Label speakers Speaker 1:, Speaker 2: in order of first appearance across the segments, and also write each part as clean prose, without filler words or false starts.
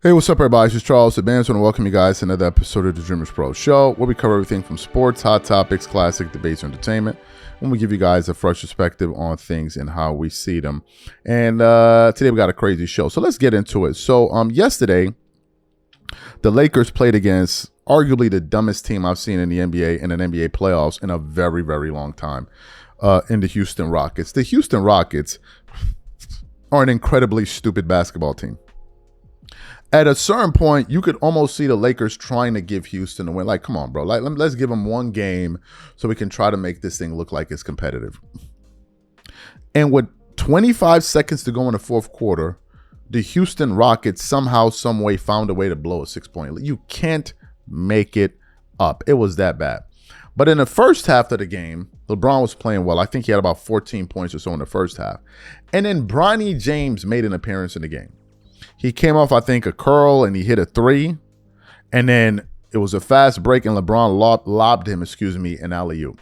Speaker 1: Hey, what's up, everybody? This is Charles. The band's want to welcome you guys to another episode of the DREAMERSPRO show, where we cover everything from sports, hot topics, classic debates, and entertainment, and we give you guys a fresh perspective on things and how we see them. And today we got a crazy show, so let's get into it. So, yesterday, the Lakers played against arguably the dumbest team I've seen in the NBA in an NBA playoffs in a very, very long time, in the Houston Rockets. The Houston Rockets are an incredibly stupid basketball team. At a certain point, you could almost see the Lakers trying to give Houston a win. Like, come on, bro. Like, let's give them one game so we can try to make this thing look like it's competitive. And with 25 seconds to go in the fourth quarter, the Houston Rockets somehow, some way found a way to blow a 6-point lead. You can't make it up. It was that bad. But in the first half of the game, LeBron was playing well. I think he had about 14 points or so in the first half. And then Bronny James made an appearance in the game. He came off, I think, a curl, and he hit a three. And then it was a fast break, and LeBron lobbed him, an alley-oop.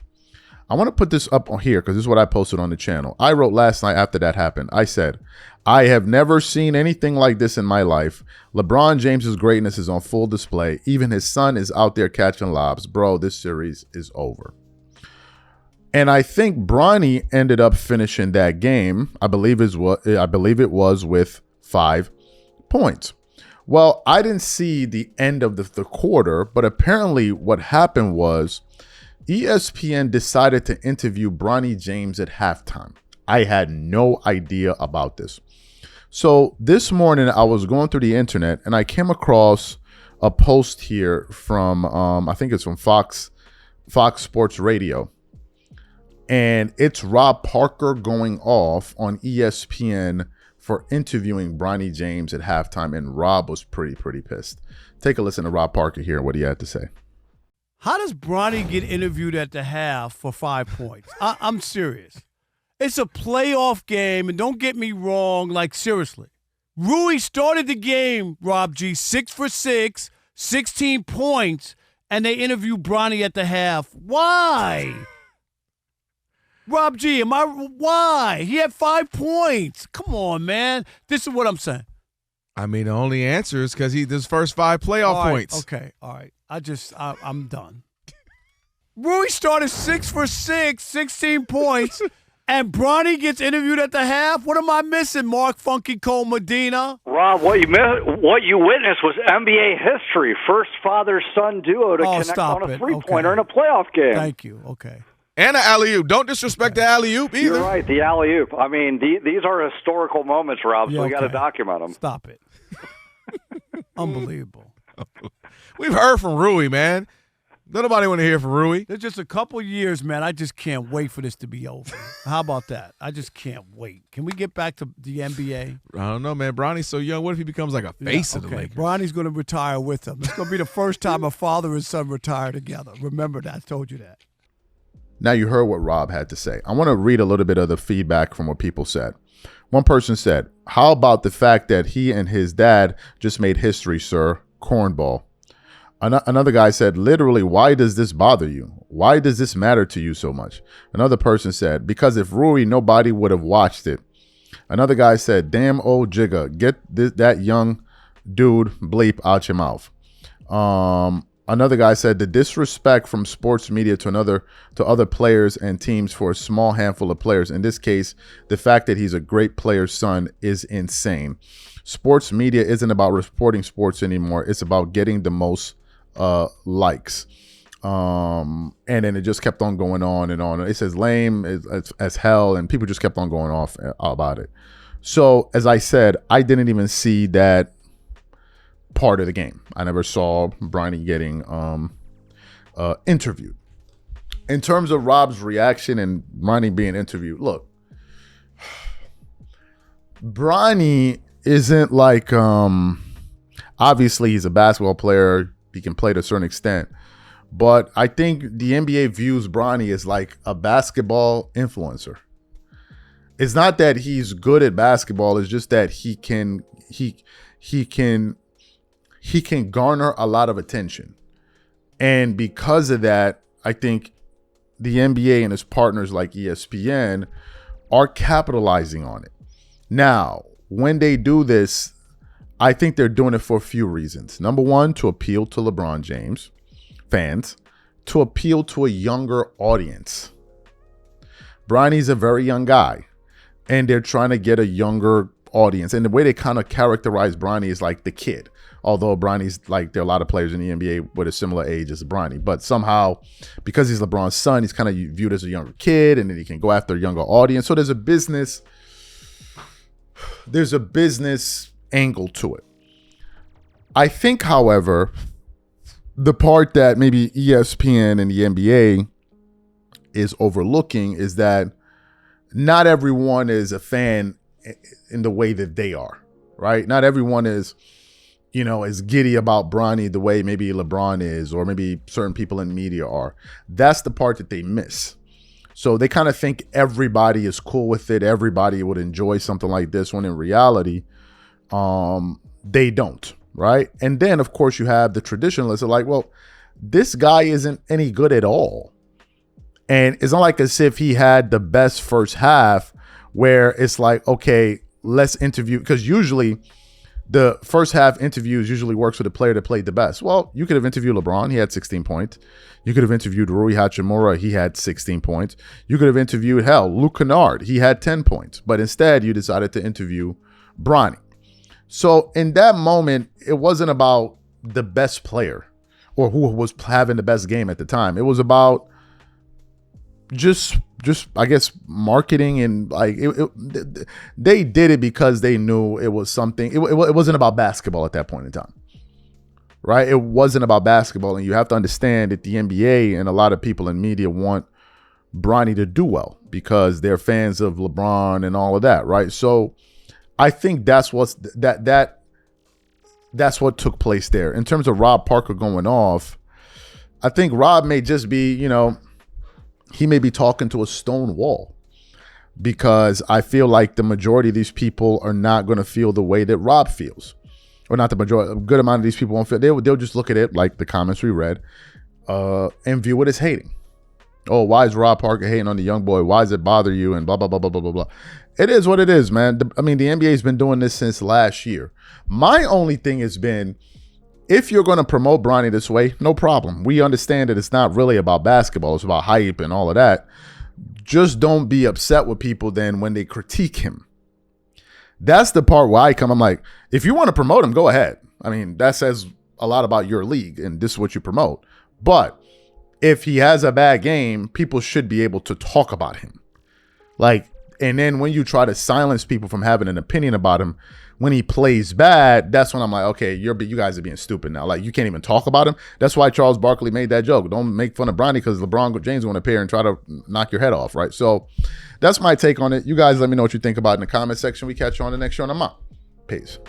Speaker 1: I want to put this up on here because this is what I posted on the channel. I wrote last night after that happened. I said, I have never seen anything like this in my life. LeBron James's greatness is on full display. Even his son is out there catching lobs. Bro, this series is over. And I think Bronny ended up finishing that game. I believe it was with 5 points. Well, I didn't see the end of the quarter, but apparently what happened was ESPN decided to interview Bronny James at halftime. I had no idea about this. So this morning I was going through the internet and I came across a post here from, I think it's from Fox Sports Radio. And it's Rob Parker going off on ESPN for interviewing Bronny James at halftime, and Rob was pretty pissed. Take a listen to Rob Parker here and what he had to say.
Speaker 2: How does Bronny get interviewed at the half for 5 points? I'm serious. It's a playoff game, and don't get me wrong, like seriously. Rui started the game, Rob G, 6 for 6, 16 points, and they interview Bronny at the half. Why? Rob G, why? He had 5 points. Come on, man. This is what I'm saying.
Speaker 3: I mean, the only answer is because his first 5 playoff points.
Speaker 2: Okay, all right. I'm done. Rui started 6 for 6, 16 points, and Bronny gets interviewed at the half. What am I missing, Mark Funky Cole Medina?
Speaker 4: Rob, what you witnessed was NBA history. First father-son duo to connect on a three-pointer in a playoff game.
Speaker 2: Thank you. Okay.
Speaker 3: And an alley-oop. Don't disrespect the alley-oop either.
Speaker 4: You're right, the alley-oop. I mean, these are historical moments, Rob, so we got to document them.
Speaker 2: Stop it. Unbelievable.
Speaker 3: We've heard from Rui, man. Nobody want to hear from Rui.
Speaker 2: There's just a couple years, man. I just can't wait for this to be over. How about that? I just can't wait. Can we get back to the NBA?
Speaker 3: I don't know, man. Bronny's so young. What if he becomes like a face of the Lakers?
Speaker 2: Bronny's going to retire with him. It's going to be the first time a father and son retire together. Remember that. I told you that.
Speaker 1: Now you heard what Rob had to say. I want to read a little bit of the feedback from what people said. One person said, how about the fact that he and his dad just made history, sir? Cornball. Another guy said, literally, why does this bother you? Why does this matter to you so much? Another person said, because if Rui, nobody would have watched it. Another guy said, damn old Jigga, get that young dude bleep out your mouth. Another guy said the disrespect from sports media to other players and teams for a small handful of players. In this case, the fact that he's a great player's son is insane. Sports media isn't about reporting sports anymore. It's about getting the most likes. And then it just kept on going on and on. It says lame as hell, and people just kept on going off about it. So as I said, I didn't even see that part of the game. I never saw Bronny getting interviewed. In terms of Rob's reaction and Bronny being interviewed, look, Bronny isn't like obviously he's a basketball player. He can play to a certain extent. But I think the NBA views Bronny as like a basketball influencer. It's not that he's good at basketball. It's just that he can garner a lot of attention. And because of that, I think the NBA and its partners like ESPN are capitalizing on it. Now, when they do this, I think they're doing it for a few reasons. Number one, to appeal to LeBron James fans, to appeal to a younger audience. Bronny's a very young guy, and they're trying to get a younger audience. And the way they kind of characterize Bronny is like the kid. Although Bronny's like, there are a lot of players in the NBA with a similar age as Bronny. But somehow, because he's LeBron's son, he's kind of viewed as a younger kid, and then he can go after a younger audience. So there's a business angle to it. I think, however, the part that maybe ESPN and the NBA is overlooking is that not everyone is a fan in the way that they are, right? Not everyone is, as giddy about Bronny the way maybe LeBron is, or maybe certain people in media are. That's the part that they miss. So they kind of think everybody is cool with it. Everybody would enjoy something like this, when in reality, they don't, right? And then, of course, you have the traditionalists are like, well, this guy isn't any good at all. And it's not like as if he had the best first half where it's like, okay, let's interview. Because usually the first half interviews usually works with the player that played the best. Well, you could have interviewed LeBron. He had 16 points. You could have interviewed Rui Hachimura. He had 16 points. You could have interviewed, Luke Kennard. He had 10 points. But instead, you decided to interview Bronny. So in that moment, it wasn't about the best player or who was having the best game at the time. It was about just I guess marketing, and like they did it because they knew it was something. It wasn't about basketball at that point in time, right? It wasn't about basketball, and you have to understand that the NBA and a lot of people in media want Bronny to do well because they're fans of LeBron and all of that, right? So I think that's what took place there. In terms of Rob Parker going off, I think Rob may just be, he may be talking to a stone wall, because I feel like the majority of these people are not going to feel the way that Rob feels, or not the majority. A good amount of these people won't feel. They'll just look at it like the comments we read, and view it as hating. Oh, why is Rob Parker hating on the young boy? Why does it bother you? And blah, blah, blah, blah, blah, blah, blah. It is what it is, man. The NBA has been doing this since last year. My only thing has been, if you're going to promote Bronny this way, no problem. We understand that it's not really about basketball. It's about hype and all of that. Just don't be upset with people then when they critique him. That's the part where I'm like, if you want to promote him, go ahead. That says a lot about your league, and this is what you promote. But if he has a bad game, people should be able to talk about him. And then when you try to silence people from having an opinion about him when he plays bad, that's when I'm like, okay, you guys are being stupid now. Like, you can't even talk about him. That's why Charles Barkley made that joke. Don't make fun of Bronny because LeBron James want to appear and try to knock your head off, right? So that's my take on it. You guys let me know what you think about it in the comment section. We catch you on the next show, and I'm out. Peace.